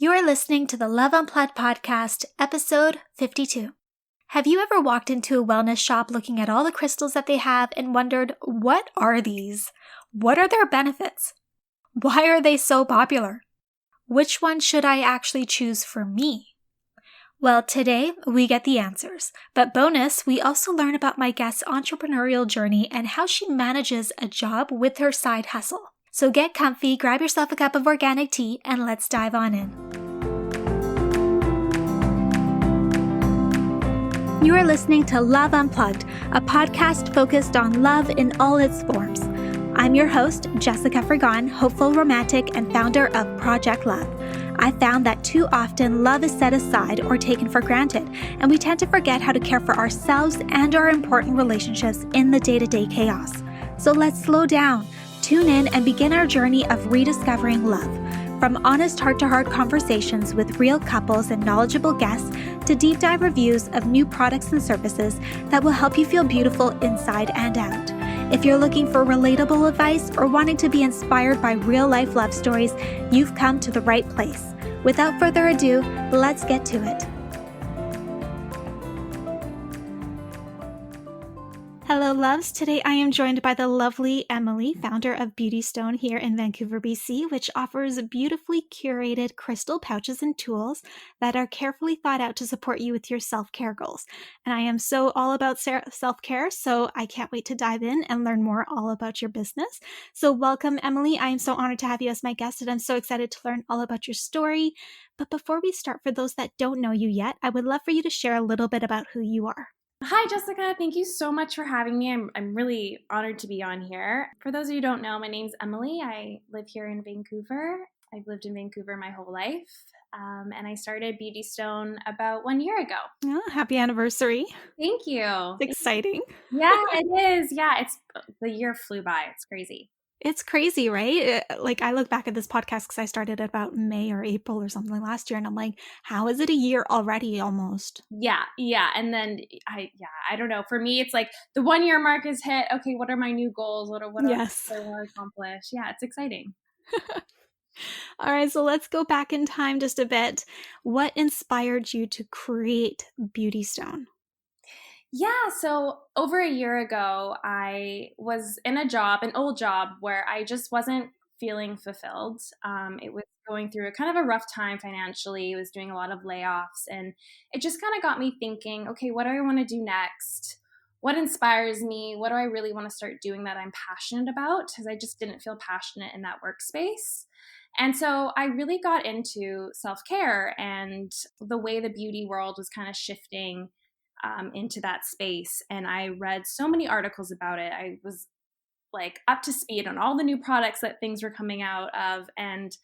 You are listening to the Love Unplugged podcast, episode 52. Have you ever walked into a wellness shop looking at all the crystals that they have and wondered, what are these? What are their benefits? Why are they so popular? Which one should I actually choose for me? Well, today we get the answers, but bonus, we also learn about my guest's entrepreneurial journey and how she manages a job with her side hustle. So get comfy, grab yourself a cup of organic tea, and let's dive on in. You are listening to Love Unplugged, a podcast focused on love in all its forms. I'm your host, Jessica Fergon, hopeful romantic and founder of Project Love. I found that too often love is set aside or taken for granted, and we tend to forget how to care for ourselves and our important relationships in the day-to-day chaos. So let's slow down, tune in, and begin our journey of rediscovering love. From honest heart-to-heart conversations with real couples and knowledgeable guests to deep dive reviews of new products and services that will help you feel beautiful inside and out. If you're looking for relatable advice or wanting to be inspired by real-life love stories, you've come to the right place. Without further ado, let's get to it. Hello, loves. Today I am joined by the lovely Emily, founder of Beauty Stone here in Vancouver, BC, which offers beautifully curated crystal pouches and tools that are carefully thought out to support you with your self-care goals. And I am so all about self-care, so I can't wait to dive in and learn more all about your business. So welcome, Emily. I am so honored to have you as my guest, and I'm so excited to learn all about your story. But before we start, for those that don't know you yet, I would love for you to share a little bit about who you are. Hi, Jessica. Thank you so much for having me. I'm really honored to be on here. For those of you who don't know, my name's Emily. I live here in Vancouver. I've lived in Vancouver my whole life, and I started Beauty Stone about 1 year ago. Oh, happy anniversary. Thank you. It's exciting. Yeah, it is. Yeah, the year flew by. It's crazy. It's crazy, right? Like, I look back at this podcast because I started about May or April or something last year, and I'm like, how is it a year already almost? Yeah. And then I don't know. For me, it's like the 1 year mark is hit. Okay, what are my new goals? What Yes. I want to accomplish? Yeah, it's exciting. All right, so let's go back in time just a bit. What inspired you to create Beauty Stone? Yeah, so over a year ago, I was in an old job, where I just wasn't feeling fulfilled. It was going through a kind of a rough time financially. It was doing a lot of layoffs, and it just kind of got me thinking, okay, what do I want to do next? What inspires me? What do I really want to start doing that I'm passionate about? Because I just didn't feel passionate in that workspace. And so I really got into self care and the way the beauty world was kind of shifting into that space. And I read so many articles about it. I was like up to speed on all the new products that things were coming out of. And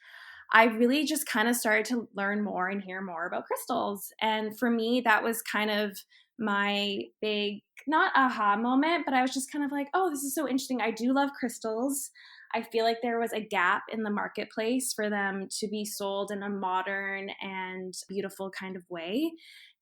I really just kind of started to learn more and hear more about crystals. And for me, that was kind of my big, not aha moment, but I was just kind of like, oh, this is so interesting. I do love crystals. I feel like there was a gap in the marketplace for them to be sold in a modern and beautiful kind of way.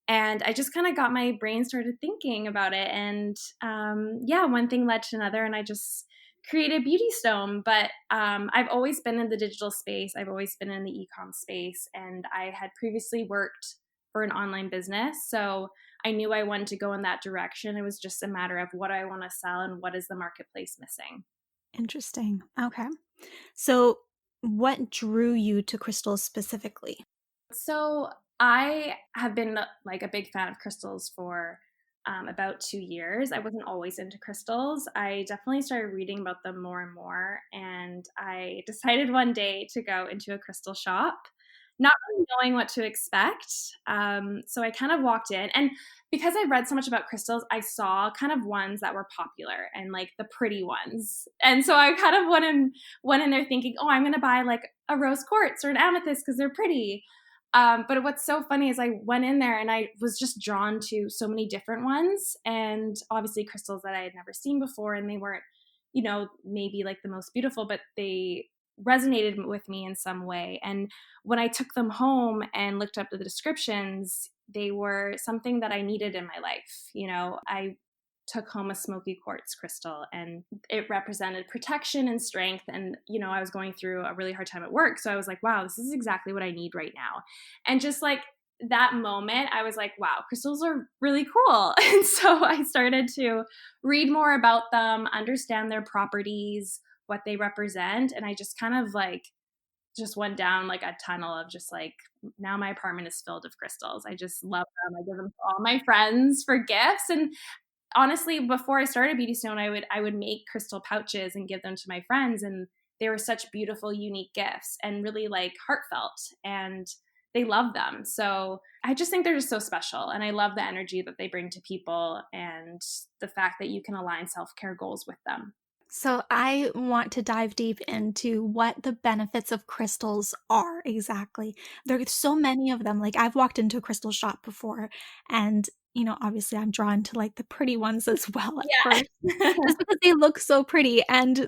And I just kind of got my brain started thinking about it. And one thing led to another, and I just created Beauty Stone. But I've always been in the digital space. I've always been in the e-com space. And I had previously worked for an online business. So I knew I wanted to go in that direction. It was just a matter of what I want to sell and what is the marketplace missing. Interesting. Okay. So what drew you to crystals specifically? So I have been like a big fan of crystals for about 2 years. I wasn't always into crystals. I definitely started reading about them more and more. And I decided one day to go into a crystal shop, not really knowing what to expect. So I kind of walked in, and because I read so much about crystals, I saw kind of ones that were popular and like the pretty ones. And so I kind of went in there thinking, oh, I'm going to buy like a rose quartz or an amethyst because they're pretty. But what's so funny is I went in there and I was just drawn to so many different ones, and obviously crystals that I had never seen before. And they weren't, maybe like the most beautiful, but they resonated with me in some way. And when I took them home and looked up the descriptions, they were something that I needed in my life. I took home a smoky quartz crystal, and it represented protection and strength. And, I was going through a really hard time at work. So I was like, wow, this is exactly what I need right now. And just like that moment, I was like, wow, crystals are really cool. And so I started to read more about them, understand their properties, what they represent. And I just kind of like just went down like a tunnel of just like, now my apartment is filled with crystals. I just love them. I give them to all my friends for gifts. And honestly, before I started Beauty Stone, I would make crystal pouches and give them to my friends, and they were such beautiful, unique gifts and really like heartfelt, and they love them. So I just think they're just so special, and I love the energy that they bring to people and the fact that you can align self-care goals with them. So I want to dive deep into what the benefits of crystals are exactly. There's so many of them. Like I've walked into a crystal shop before and obviously I'm drawn to like the pretty ones as well at first, Yeah. just because they look so pretty. And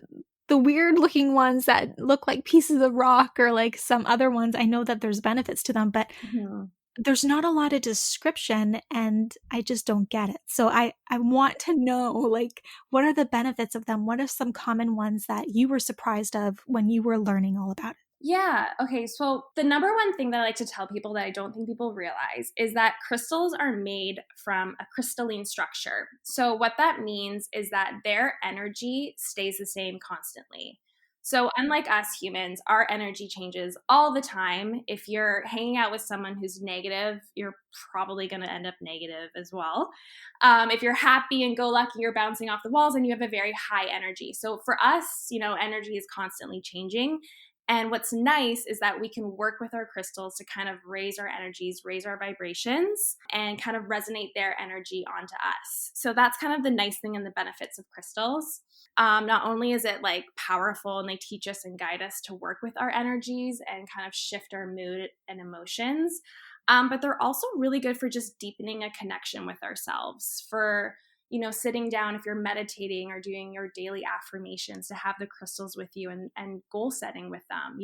the weird looking ones that look like pieces of rock or like some other ones, I know that there's benefits to them, but Mhm. there's not a lot of description and I just don't get it. So I want to know, like, what are the benefits of them? What are some common ones that you were surprised of when you were learning all about it? Yeah. Okay. So the number one thing that I like to tell people that I don't think people realize is that crystals are made from a crystalline structure. So what that means is that their energy stays the same constantly. So unlike us humans, our energy changes all the time. If you're hanging out with someone who's negative, you're probably going to end up negative as well. If you're happy and go lucky, you're bouncing off the walls and you have a very high energy. So for us, energy is constantly changing. And what's nice is that we can work with our crystals to kind of raise our energies, raise our vibrations, and kind of resonate their energy onto us. So that's kind of the nice thing and the benefits of crystals. Not only is it like powerful and they teach us and guide us to work with our energies and kind of shift our mood and emotions, but they're also really good for just deepening a connection with ourselves, for sitting down if you're meditating or doing your daily affirmations, to have the crystals with you and goal setting with them.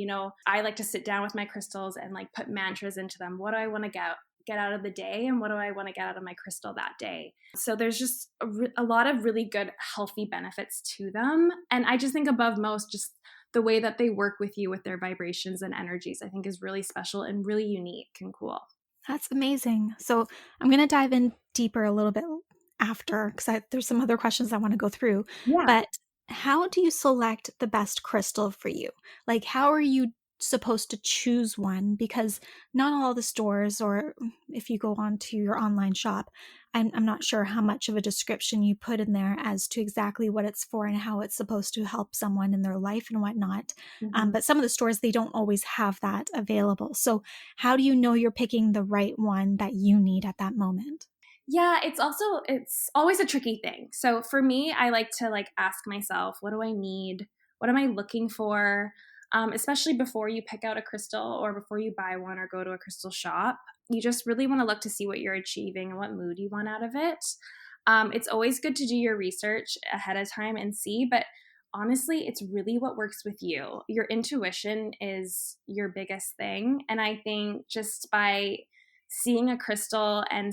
I like to sit down with my crystals and like put mantras into them. What do I want to get out of the day, and what do I want to get out of my crystal that day? So there's just a lot of really good, healthy benefits to them. And I just think above most, just the way that they work with you with their vibrations and energies, I think is really special and really unique and cool. That's amazing. So I'm going to dive in deeper a little bit after because there's some other questions I want to go through. Yeah. But how do you select the best crystal for you? Like, how are you supposed to choose one? Because not all the stores, or if you go on to your online shop, I'm not sure how much of a description you put in there as to exactly what it's for and how it's supposed to help someone in their life and whatnot. Mhm. But some of the stores, they don't always have that available. So how do you know you're picking the right one that you need at that moment? Yeah, it's always a tricky thing. So for me, I like to like ask myself, what do I need? What am I looking for? Especially before you pick out a crystal or before you buy one or go to a crystal shop, you just really want to look to see what you're achieving and what mood you want out of it. It's always good to do your research ahead of time and see, but honestly, it's really what works with you. Your intuition is your biggest thing. And I think just by seeing a crystal and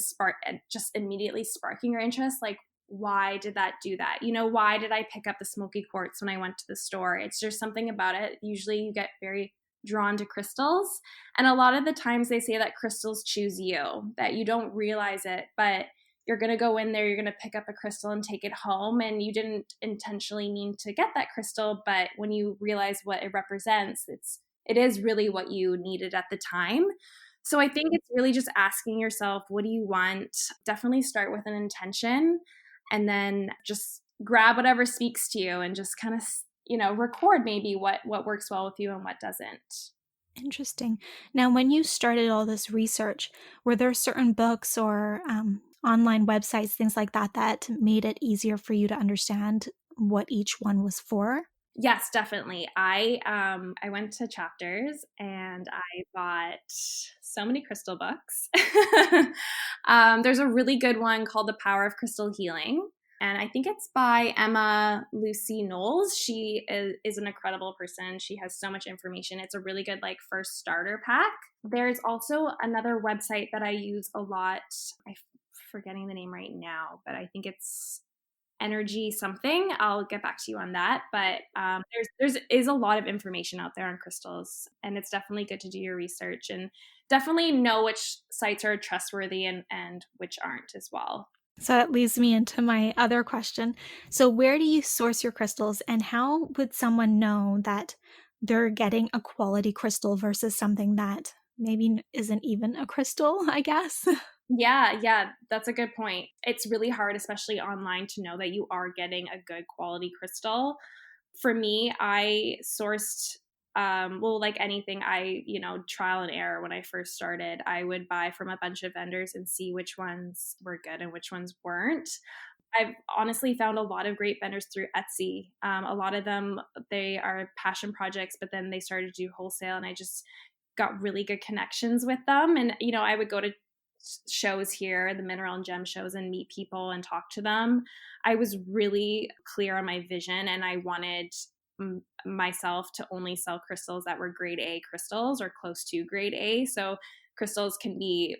just immediately sparking your interest, like, why did that do that? Why did I pick up the smoky quartz when I went to the store? It's just something about it. Usually you get very drawn to crystals. And a lot of the times they say that crystals choose you, that you don't realize it, but you're going to go in there, you're going to pick up a crystal and take it home. And you didn't intentionally mean to get that crystal. But when you realize what it represents, it is really what you needed at the time. So I think it's really just asking yourself, what do you want? Definitely start with an intention and then just grab whatever speaks to you and just kind of, record maybe what works well with you and what doesn't. Interesting. Now, when you started all this research, were there certain books or online websites, things like that, that made it easier for you to understand what each one was for? Yes, definitely. I went to Chapters and I bought so many crystal books. There's a really good one called The Power of Crystal Healing. And I think it's by Emma Lucy Knowles. She is an incredible person. She has so much information. It's a really good like first starter pack. There's also another website that I use a lot. I'm forgetting the name right now, but I think it's energy something. I'll get back to you on that. But there's is a lot of information out there on crystals, and it's definitely good to do your research and definitely know which sites are trustworthy and which aren't as well. So that leads me into my other question. So, where do you source your crystals, and how would someone know that they're getting a quality crystal versus something that maybe isn't even a crystal, I guess? Yeah, that's a good point. It's really hard, especially online, to know that you are getting a good quality crystal. For me, I sourced, well, like anything, trial and error when I first started. I would buy from a bunch of vendors and see which ones were good and which ones weren't. I've honestly found a lot of great vendors through Etsy. A lot of them, they are passion projects, but then they started to do wholesale, and I just got really good connections with them. And, I would go to shows here, the mineral and gem shows, and meet people and talk to them. I was really clear on my vision, and I wanted myself to only sell crystals that were grade A crystals or close to grade A. So crystals can be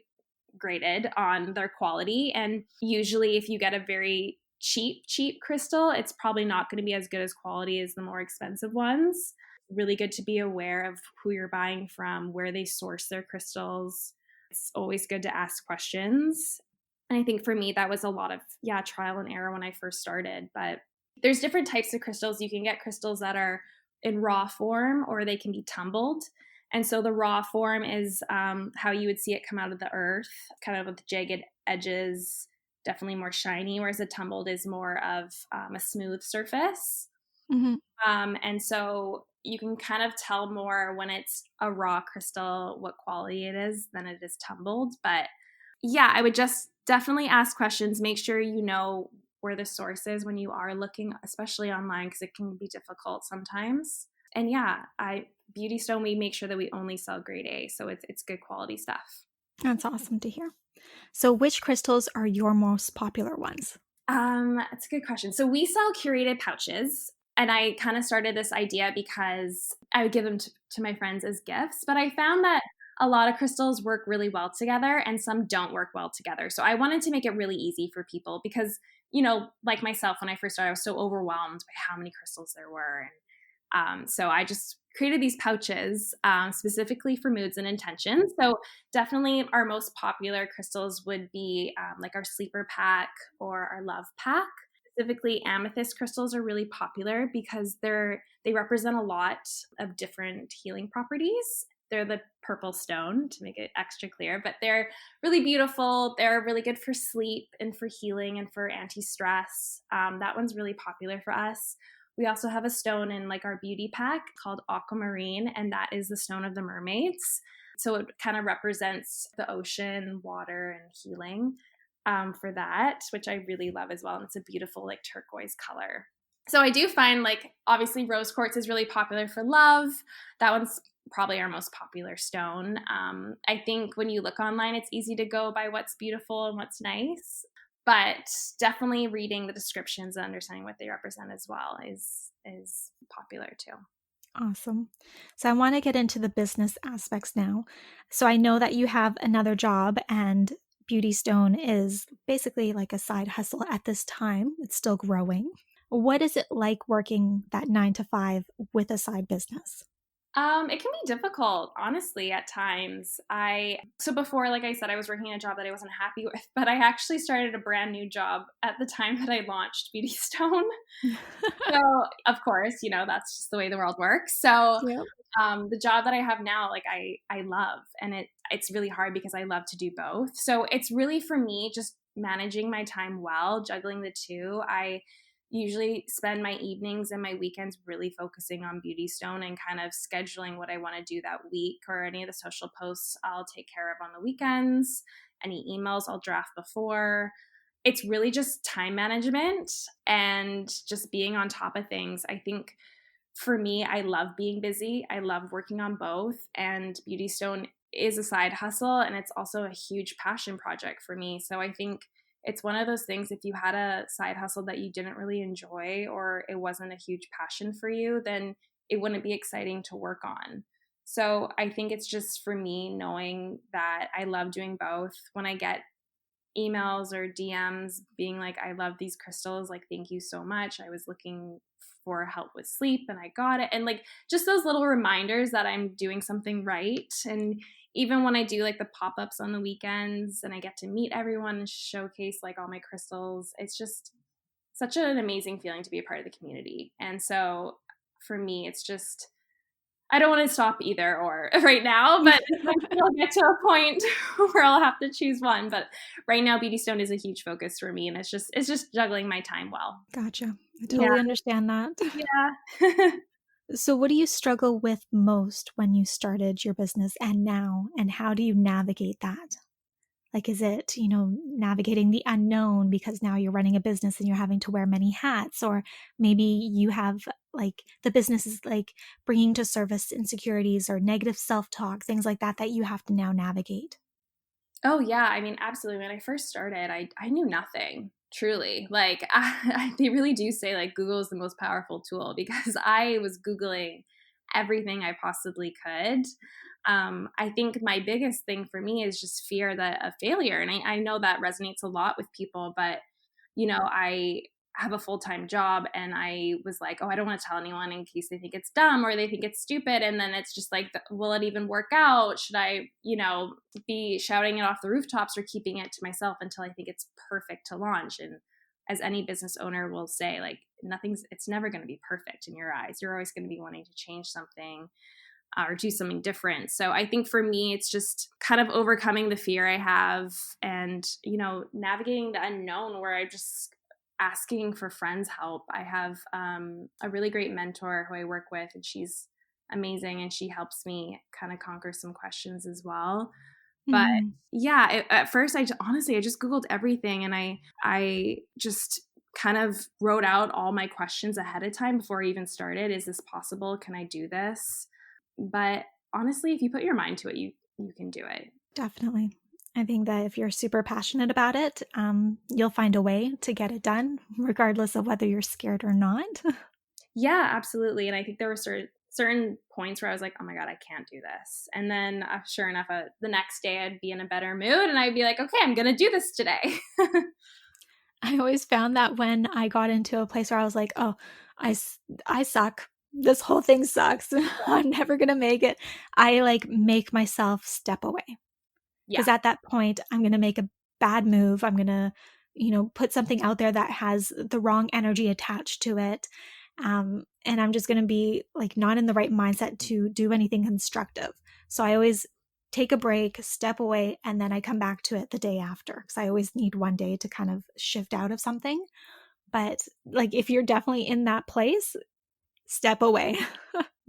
graded on their quality. And usually, if you get a very cheap crystal, it's probably not going to be as good as quality as the more expensive ones. Really good to be aware of who you're buying from, where they source their crystals. It's always good to ask questions. And I think for me, that was a lot of, trial and error when I first started. But there's different types of crystals. You can get crystals that are in raw form, or they can be tumbled. And so the raw form is how you would see it come out of the earth, kind of with jagged edges, definitely more shiny, whereas a tumbled is more of a smooth surface. Mm-hmm. And so you can kind of tell more when it's a raw crystal what quality it is than it is tumbled. But yeah, I would just definitely ask questions. Make sure you know where the source is when you are looking, especially online, because it can be difficult sometimes. And yeah, Beauty Stone, we make sure that we only sell grade A, so it's good quality stuff. That's awesome to hear. So, which crystals are your most popular ones? That's a good question. So we sell curated pouches, and I kind of started this idea because I would give them to my friends as gifts, but I found that a lot of crystals work really well together and some don't work well together. So I wanted to make it really easy for people because, like myself, when I first started, I was so overwhelmed by how many crystals there were. And so I just created these pouches specifically for moods and intentions. So definitely our most popular crystals would be like our sleeper pack or our love pack. Specifically, amethyst crystals are really popular because they represent a lot of different healing properties. They're the purple stone, to make it extra clear, but they're really beautiful. They're really good for sleep and for healing and for anti-stress. That one's really popular for us. We also have a stone in like our beauty pack called aquamarine, and that is the stone of the mermaids. So it kind of represents the ocean, water, and healing for that, which I really love as well. And it's a beautiful like turquoise color. So I do find like obviously rose quartz is really popular for love. That one's probably our most popular stone. I think when you look online, it's easy to go by what's beautiful and what's nice. But definitely reading the descriptions and understanding what they represent as well is popular too. Awesome. So I want to get into the business aspects now. So I know that you have another job, and Beauty Stone is basically like a side hustle at this time. It's still growing. What is it like working that 9 to 5 with a side business? It can be difficult, honestly, at times. So before, like I said, I was working a job that I wasn't happy with, but I actually started a brand new job at the time that I launched Beauty Stone. So of course, that's just the way the world works. So Yep. the job that I have now, like I love, and it's really hard because I love to do both. So it's really for me just managing my time well, juggling the two. I usually spend my evenings and my weekends really focusing on Beauty Stone and kind of scheduling what I want to do that week, or any of the social posts I'll take care of on the weekends, any emails I'll draft before. It's really just time management and just being on top of things. I think for me, I love being busy. I love working on both, and Beauty Stone is a side hustle, and it's also a huge passion project for me. So I think it's one of those things, if you had a side hustle that you didn't really enjoy or it wasn't a huge passion for you, then it wouldn't be exciting to work on. So I think it's just for me knowing that I love doing both. When I get emails or DMs being like, I love these crystals. Like, thank you so much. I was looking for help with sleep and I got it. And like just those little reminders that I'm doing something right. And even when I do like the pop-ups on the weekends and I get to meet everyone and showcase like all my crystals, it's just such an amazing feeling to be a part of the community. And so for me, it's just, I don't want to stop either or right now, but I'll get to a point where I'll have to choose one. But right now, Beauty Stone is a huge focus for me, and it's just juggling my time well. Gotcha. I totally understand that. Yeah. So what do you struggle with most when you started your business and now, and how do you navigate that? Like, is it, navigating the unknown because now you're running a business and you're having to wear many hats? Or maybe you have like the business is like bringing to service insecurities or negative self-talk, things like that, that you have to now navigate. Oh yeah, I mean, absolutely. When I first started, I knew nothing, truly. Like they really do say like Google is the most powerful tool because I was Googling everything I possibly could. I think my biggest thing for me is just fear that of failure. And I know that resonates a lot with people, but I have a full-time job and I was like, oh, I don't want to tell anyone in case they think it's dumb or they think it's stupid. And then it's just like, will it even work out? Should I, be shouting it off the rooftops or keeping it to myself until I think it's perfect to launch? And as any business owner will say, like it's never going to be perfect in your eyes. You're always going to be wanting to change something or do something different. So I think for me, it's just kind of overcoming the fear I have and, navigating the unknown where I just asking for friends' help. I have a really great mentor who I work with, and she's amazing, and she helps me kind of conquer some questions as well. But Mhm. yeah, at first, honestly, I just Googled everything, and I just kind of wrote out all my questions ahead of time before I even started. Is this possible? Can I do this? But honestly, if you put your mind to it, you can do it. Definitely. I think that if you're super passionate about it, you'll find a way to get it done, regardless of whether you're scared or not. Yeah, absolutely. And I think there were certain points where I was like, oh my God, I can't do this. And then sure enough, the next day I'd be in a better mood and I'd be like, okay, I'm going to do this today. I always found that when I got into a place where I was like, oh, I suck. This whole thing sucks. I'm never going to make it. I like make myself step away. Yeah. Because at that point, I'm going to make a bad move. I'm going to, put something out there that has the wrong energy attached to it. And I'm just going to be like not in the right mindset to do anything constructive. So I always take a break, step away, and then I come back to it the day after because I always need one day to kind of shift out of something. But like if you're definitely in that place, step away.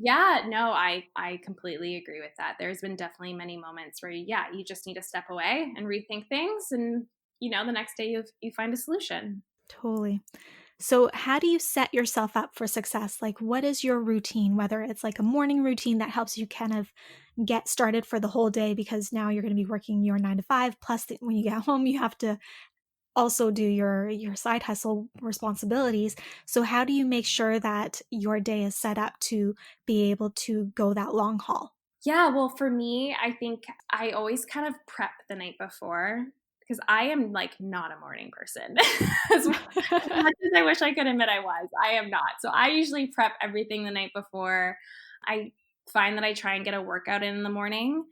Yeah, no, I completely agree with that. There's been definitely many moments where yeah, you just need to step away and rethink things and the next day you find a solution. Totally. So, how do you set yourself up for success? Like, what is your routine? Whether it's like a morning routine that helps you kind of get started for the whole day, because now you're going to be working your 9 to 5. Plus, when you get home, you have to also do your side hustle responsibilities. So, how do you make sure that your day is set up to be able to go that long haul? Yeah, well, for me, I think I always kind of prep the night before because I am like not a morning person. As much as I wish I could admit I was, I am not. So I usually prep everything the night before. I find that I try and get a workout in the morning.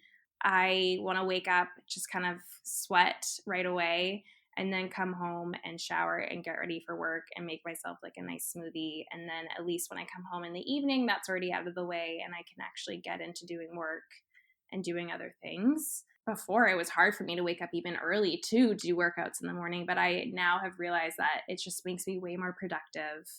I want to wake up, just kind of sweat right away and then come home and shower and get ready for work and make myself like a nice smoothie. And then at least when I come home in the evening, that's already out of the way and I can actually get into doing work and doing other things. Before, it was hard for me to wake up even early to do workouts in the morning, but I now have realized that it just makes me way more productive.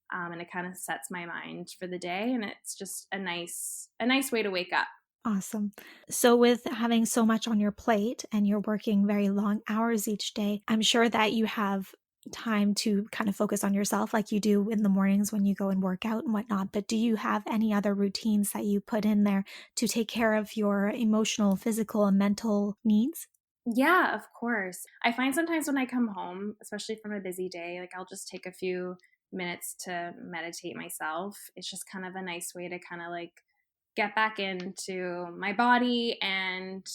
And it kind of sets my mind for the day. And it's just a nice way to wake up. Awesome. So, with having so much on your plate and you're working very long hours each day, I'm sure that you have time to kind of focus on yourself like you do in the mornings when you go and work out and whatnot. But do you have any other routines that you put in there to take care of your emotional, physical, and mental needs? Yeah, of course. I find sometimes when I come home, especially from a busy day, like I'll just take a few minutes to meditate myself. It's just kind of a nice way to kind of like get back into my body and,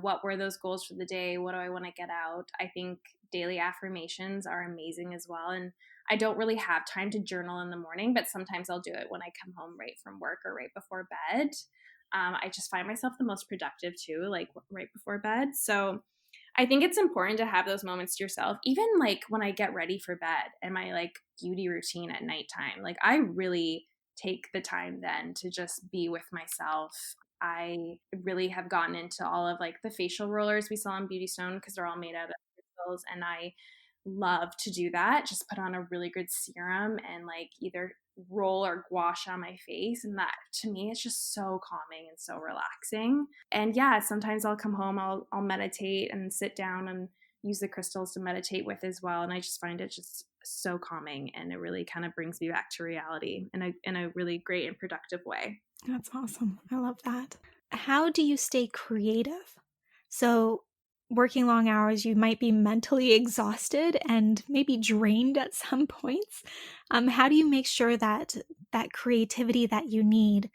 what were those goals for the day? What do I want to get out? I think daily affirmations are amazing as well. And I don't really have time to journal in the morning, but sometimes I'll do it when I come home right from work or right before bed. I just find myself the most productive too, like right before bed. So I think it's important to have those moments to yourself, even like when I get ready for bed and my like beauty routine at nighttime. Like I really take the time then to just be with myself. I really have gotten into all of like the facial rollers we sell on Beauty Stone because they're all made out of crystals, and I love to do that. Just put on a really good serum and like either roll or gua sha on my face, and that to me it's just so calming and so relaxing. And yeah, sometimes I'll come home, I'll meditate and sit down and use the crystals to meditate with as well, and I just find it just so calming, and it really kind of brings me back to reality in a really great and productive way. That's awesome. I love that. How do you stay creative? So, working long hours, you might be mentally exhausted and maybe drained at some points. How do you make sure that that creativity that you need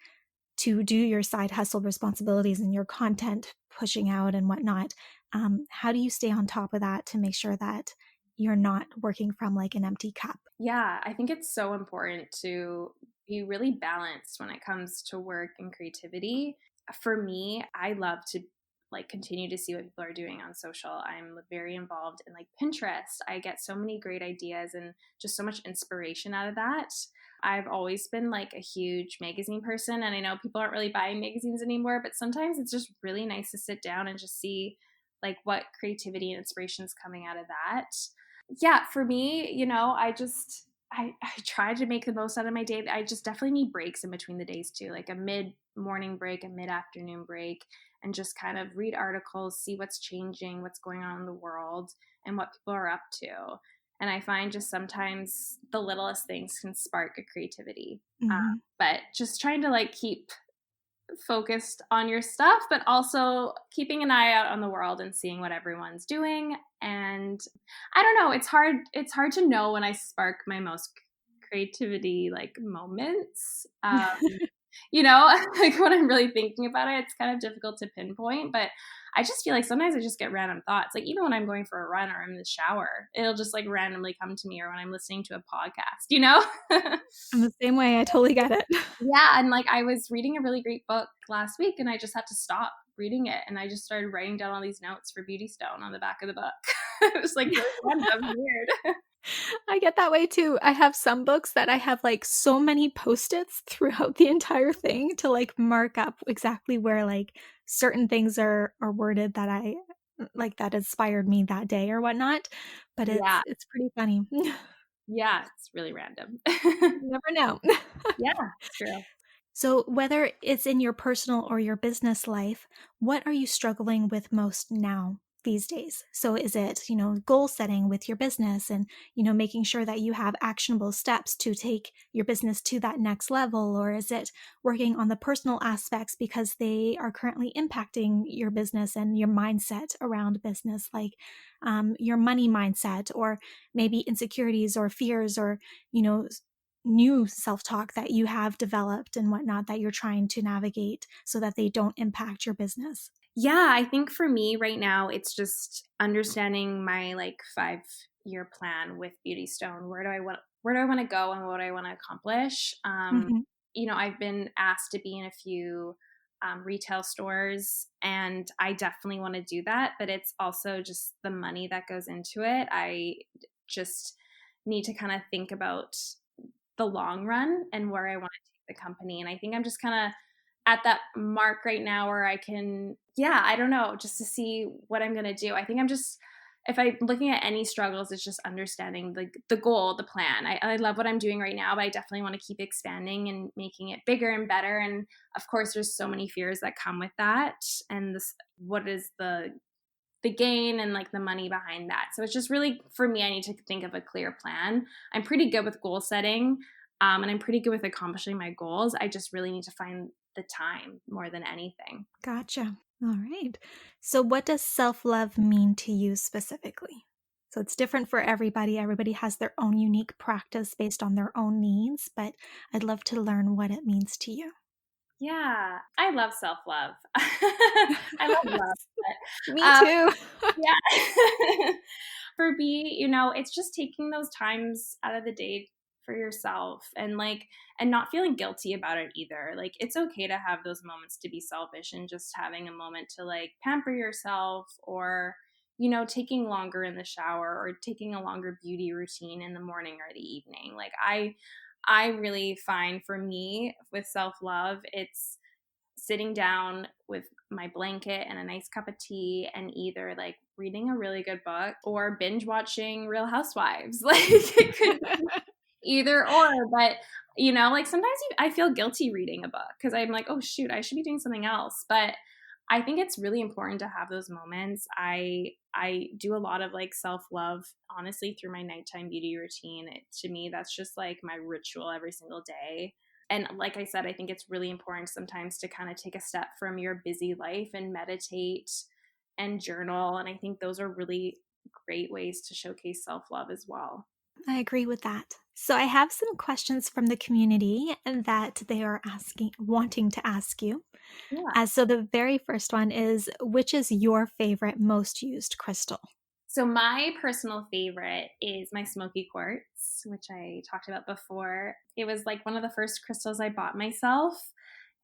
to do your side hustle responsibilities and your content pushing out and whatnot, how do you stay on top of that to make sure that you're not working from like an empty cup? Yeah, I think it's so important to be really balanced when it comes to work and creativity. For me, I love to like continue to see what people are doing on social. I'm very involved in like Pinterest. I get so many great ideas and just so much inspiration out of that. I've always been like a huge magazine person, and I know people aren't really buying magazines anymore, but sometimes it's just really nice to sit down and just see like what creativity and inspiration is coming out of that. Yeah, for me, I try to make the most out of my day. I just definitely need breaks in between the days too, like a mid morning break, a mid afternoon break, and just kind of read articles, see what's changing, what's going on in the world, and what people are up to. And I find just sometimes the littlest things can spark a creativity. Mm-hmm. But just trying to like keep focused on your stuff, but also keeping an eye out on the world and seeing what everyone's doing. And I don't know, it's hard to know when I spark my most creativity like moments. Like when I'm really thinking about it, it's kind of difficult to pinpoint, but I just feel like sometimes I just get random thoughts. Like even when I'm going for a run or I'm in the shower, it'll just like randomly come to me, or when I'm listening to a podcast. I'm the same way. I totally get it. Yeah, and like I was reading a really great book last week, and I just had to stop reading it, and I just started writing down all these notes for Beauty Stone on the back of the book. It was like really random, weird. I get that way too. I have some books that I have like so many post-its throughout the entire thing to like mark up exactly where like certain things are worded that I like that inspired me that day or whatnot. But Yeah, it's pretty funny. You yeah, it's really random. never know. Yeah, it's true. So whether it's in your personal or your business life, what are you struggling with most now these days? So is it, goal setting with your business and, making sure that you have actionable steps to take your business to that next level? Or is it working on the personal aspects because they are currently impacting your business and your mindset around business, like your money mindset, or maybe insecurities or fears, or, new self-talk that you have developed and whatnot that you're trying to navigate so that they don't impact your business? Yeah, I think for me right now, it's just understanding my like 5-year plan with Beauty Stone. Where do I want to go and what do I want to accomplish? Mm-hmm. I've been asked to be in a few retail stores, and I definitely want to do that, but it's also just the money that goes into it. I just need to kind of think about the long run and where I want to take the company. And I think I'm just kind of at that mark right now where I can, yeah, I don't know, just to see what I'm going to do. I think I'm just, if I'm looking at any struggles, it's just understanding the goal, the plan. I love what I'm doing right now, but I definitely want to keep expanding and making it bigger and better. And of course, there's so many fears that come with that. And what is the gain and like the money behind that. So it's just really, for me, I need to think of a clear plan. I'm pretty good with goal setting, and I'm pretty good with accomplishing my goals. I just really need to find the time more than anything. Gotcha. All right. So what does self-love mean to you specifically? So it's different for everybody. Everybody has their own unique practice based on their own needs, but I'd love to learn what it means to you. Yeah, I love self-love. I love love, but, Me too. yeah. For me, it's just taking those times out of the day for yourself and not feeling guilty about it either. Like it's okay to have those moments to be selfish and just having a moment to like pamper yourself or taking longer in the shower or taking a longer beauty routine in the morning or the evening. Like I really find for me with self-love, it's sitting down with my blanket and a nice cup of tea and either like reading a really good book or binge watching Real Housewives. Like it could be either or, but like sometimes I feel guilty reading a book because I'm like, oh shoot, I should be doing something else. But I think it's really important to have those moments. I do a lot of like self-love honestly through my nighttime beauty routine. To me, that's just like my ritual every single day. And like I said, I think it's really important sometimes to kind of take a step from your busy life and meditate and journal. And I think those are really great ways to showcase self-love as well. I agree with that. So I have some questions from the community that they are wanting to ask you. Yeah. So the very first one is, which is your favorite most used crystal? So my personal favorite is my smoky quartz, which I talked about before. It was like one of the first crystals I bought myself,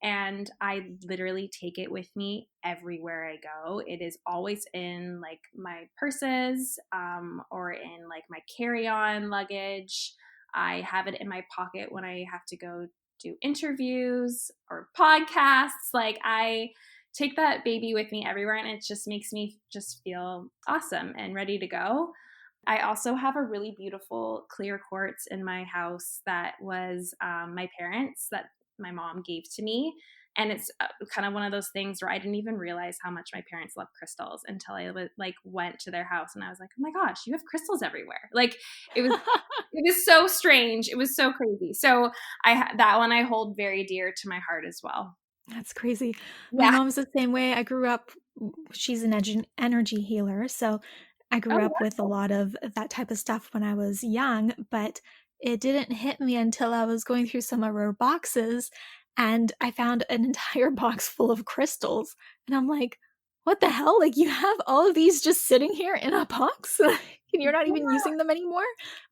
and I literally take it with me everywhere I go. It is always in like my purses, or in like my carry-on luggage. I have it in my pocket when I have to go do interviews or podcasts. Like I take that baby with me everywhere, and it just makes me just feel awesome and ready to go. I also have a really beautiful clear quartz in my house that was my parents that my mom gave to me. And it's kind of one of those things where I didn't even realize how much my parents love crystals until I went to their house and I was like, oh my gosh, you have crystals everywhere. Like it was it was so strange. It was so crazy. So that one I hold very dear to my heart as well. That's crazy. My Yeah. mom's the same way. I grew up, she's an energy healer. So I grew Oh, up with a lot of that type of stuff when I was young, but it didn't hit me until I was going through some of her boxes and I found an entire box full of crystals. And I'm like, what the hell? Like, you have all of these just sitting here in a box and you're not even yeah. using them anymore?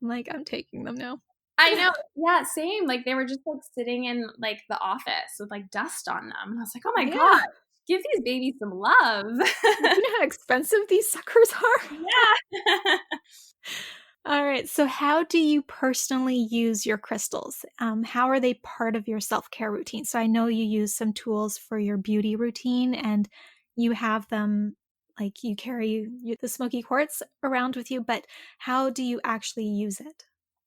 I'm like, I'm taking them now. I know. Yeah, same. Like they were just like sitting in like the office with like dust on them. And I was like, oh my Yeah. God, give these babies some love. You know how expensive these suckers are? Yeah. All right. So, how do you personally use your crystals? How are they part of your self care routine? So, I know you use some tools for your beauty routine and you have them, like you carry the smoky quartz around with you, but how do you actually use it?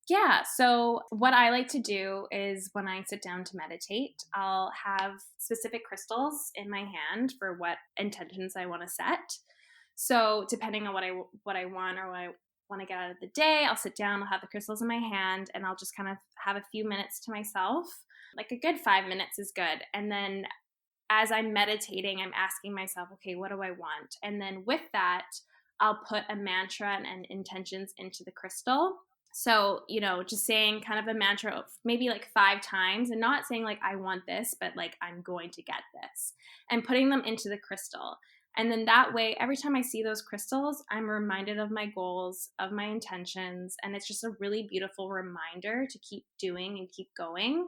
Yeah. So, what I like to do is when I sit down to meditate, I'll have specific crystals in my hand for what intentions I want to set. So, depending on what I want or what I want to get out of the day, I'll sit down, I'll have the crystals in my hand, and I'll just kind of have a few minutes to myself. Like a good 5 minutes is good. And then as I'm meditating, I'm asking myself, okay, what do I want? And then with that, I'll put a mantra and intentions into the crystal. So, just saying kind of a mantra of maybe like 5 times and not saying like, I want this, but like, I'm going to get this and putting them into the crystal. And then that way, every time I see those crystals, I'm reminded of my goals, of my intentions. And it's just a really beautiful reminder to keep doing and keep going.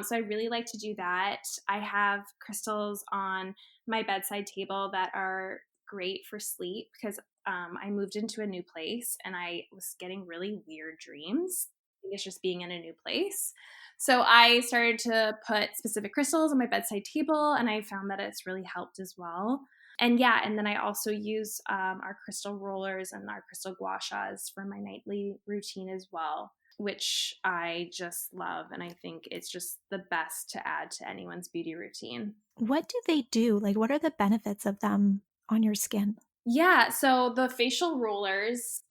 So I really like to do that. I have crystals on my bedside table that are great for sleep because I moved into a new place and I was getting really weird dreams. I think it's just being in a new place. So I started to put specific crystals on my bedside table and I found that it's really helped as well. And yeah, and then I also use our crystal rollers and our crystal gua shas for my nightly routine as well, which I just love. And I think it's just the best to add to anyone's beauty routine. What do they do? Like, what are the benefits of them on your skin? Yeah, so the facial rollers,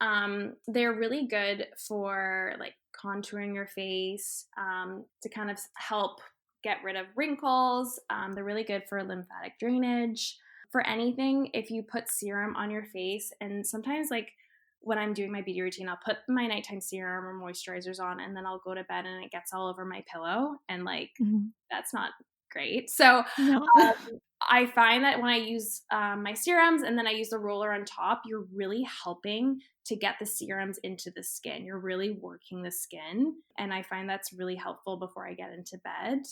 they're really good for like contouring your face, to kind of help get rid of wrinkles. They're really good for lymphatic drainage. For anything, if you put serum on your face, and sometimes like when I'm doing my beauty routine, I'll put my nighttime serum or moisturizers on, and then I'll go to bed and it gets all over my pillow, and like Mhm. that's not great. So No. I find that when I use my serums and then I use the roller on top, you're really helping to get the serums into the skin. You're really working the skin. And I find that's really helpful before I get into bed.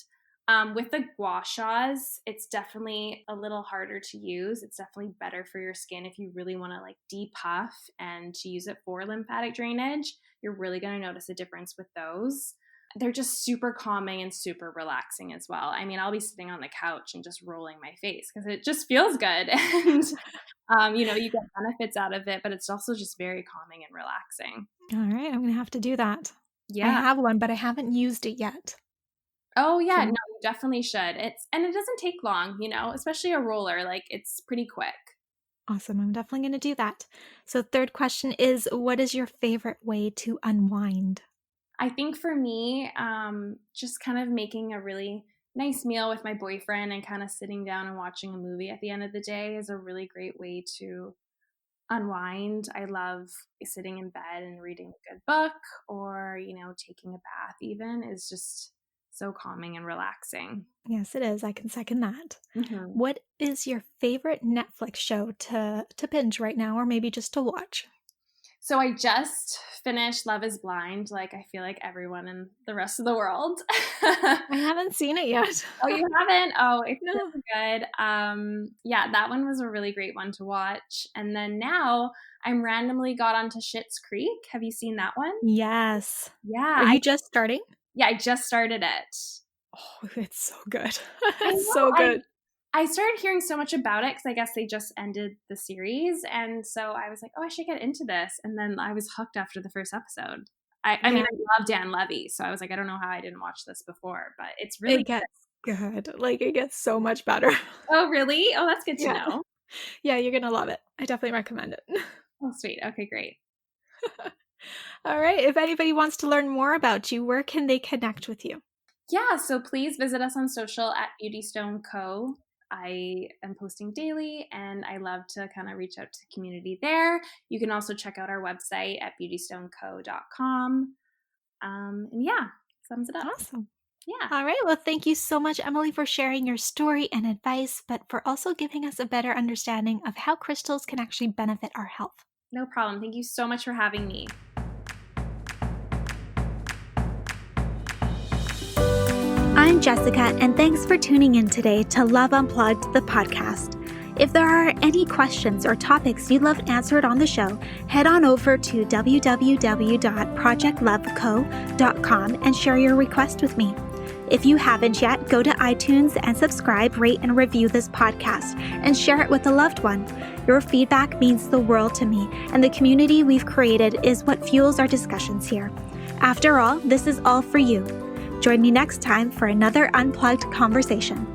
With the gua shas, it's definitely a little harder to use. It's definitely better for your skin if you really want to like depuff and to use it for lymphatic drainage. You're really going to notice a difference with those. They're just super calming and super relaxing as well. I mean, I'll be sitting on the couch and just rolling my face because it just feels good. And, you get benefits out of it, but it's also just very calming and relaxing. All right. I'm going to have to do that. Yeah. I have one, but I haven't used it yet. Oh, yeah. No, you definitely should. And it doesn't take long, especially a roller. Like, it's pretty quick. Awesome. I'm definitely going to do that. So third question is, what is your favorite way to unwind? I think for me, just kind of making a really nice meal with my boyfriend and kind of sitting down and watching a movie at the end of the day is a really great way to unwind. I love sitting in bed and reading a good book or, taking a bath even is just so calming and relaxing. Yes, it is. I can second that. Mm-hmm. What is your favorite Netflix show to binge right now or maybe just to watch? So I just finished Love is Blind, like I feel like everyone in the rest of the world. I haven't seen it yet. Oh, you haven't? Oh, it's really good. Yeah, that one was a really great one to watch. And then now I'm randomly got onto Schitt's Creek. Have you seen that one? Yes. Yeah. Are you just starting? Yeah, I just started it. Oh, it's so good. It's so good. I started hearing so much about it because I guess they just ended the series. And so I was like, oh, I should get into this. And then I was hooked after the first episode. I mean, I love Dan Levy. So I was like, I don't know how I didn't watch this before, but it's really good. Like, it gets so much better. Oh, really? Oh, that's good to know. Yeah, you're going to love it. I definitely recommend it. Oh, sweet. Okay, great. All right. If anybody wants to learn more about you, where can they connect with you? Yeah, so please visit us on social at Beautystone Co. I am posting daily and I love to kind of reach out to the community there. You can also check out our website at beautystoneco.com. And yeah, sums it up. Awesome. Yeah. All right. Well, thank you so much, Emily, for sharing your story and advice, but for also giving us a better understanding of how crystals can actually benefit our health. No problem. Thank you so much for having me. I'm Jessica, and thanks for tuning in today to Love Unplugged, the podcast. If there are any questions or topics you'd love answered on the show, head on over to www.projectloveco.com and share your request with me. If you haven't yet, go to iTunes and subscribe, rate, and review this podcast and share it with a loved one. Your feedback means the world to me, and the community we've created is what fuels our discussions here. After all, this is all for you. Join me next time for another unplugged conversation.